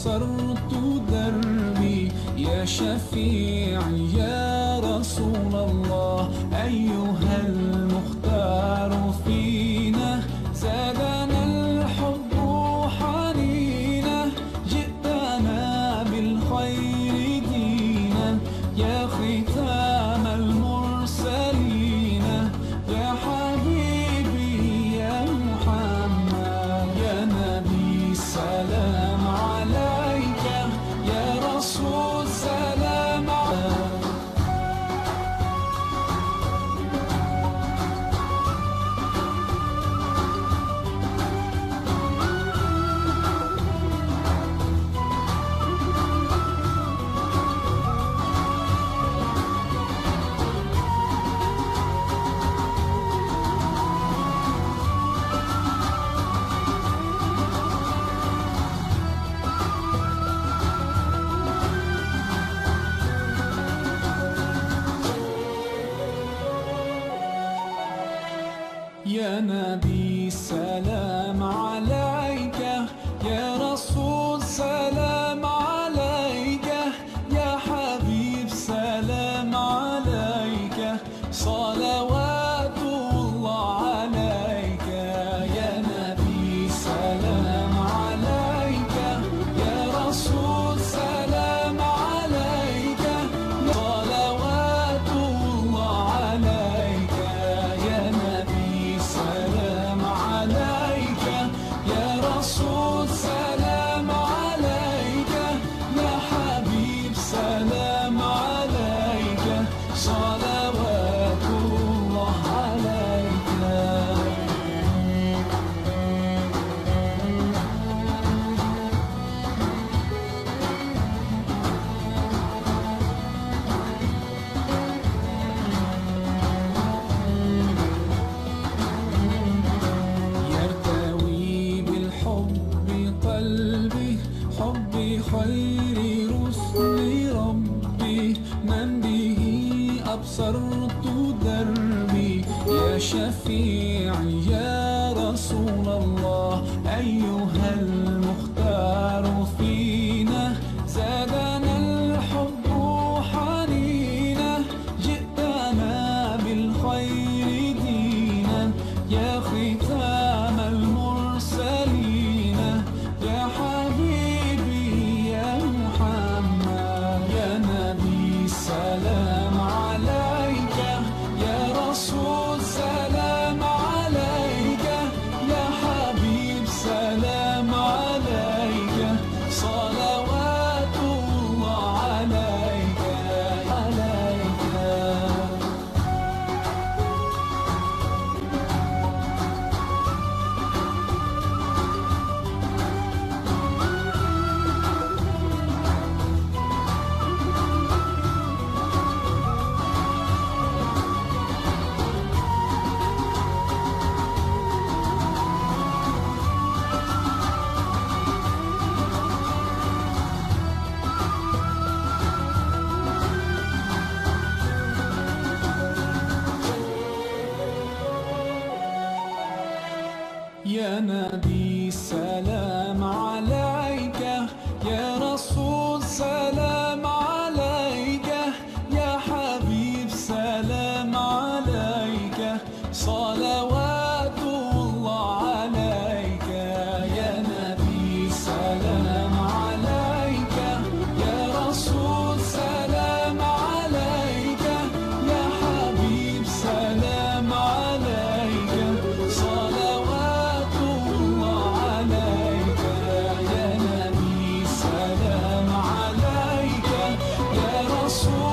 أبصرت دربي يا شفيعي يا رسول الله. أيها المختار فينا زادنا الحب حنينا، جئتنا بالخير دينا يا ختام المرسلين. يا حبيبي يا محمد يا نبي سلام عليك، يا رسول سلام عليك. يا نبي سلام عليك، يا رسول سلام عليك، يا حبيب سلام عليك، صلوات الله عليك. يا نبي سلام عليك، يا رسول سلام عليك، صلوات الله عليك. يا نبي سلام عليك، يا رسول سلام عليك، يا حبيب سلام عليك، صلوات الله عليك. يرتوي بالحب قلبي، حبي خير رسل ربي، من به أبصرت دربي يا شفيعي يا رسول الله. أيها المختار فينا زادنا الحب حنينا، جئتنا بالخير دينا يا ختام المرسلين. يا حبيبي يا محمد يا نبي سلام عليك، يا رسول سلام عليك، يا حبيب سلام عليك، صلوات الله عليك عليك. يا نبي سلام عليك، يا رسول سلام عليك، يا حبيب سلام عليك، صلوات الله عليك. يا نبي سلام عليك، يا رسول سلام عليك، يا حبيب سلام عليك، صلوات الله عليك. يا نبي سلام عليك، يا رسول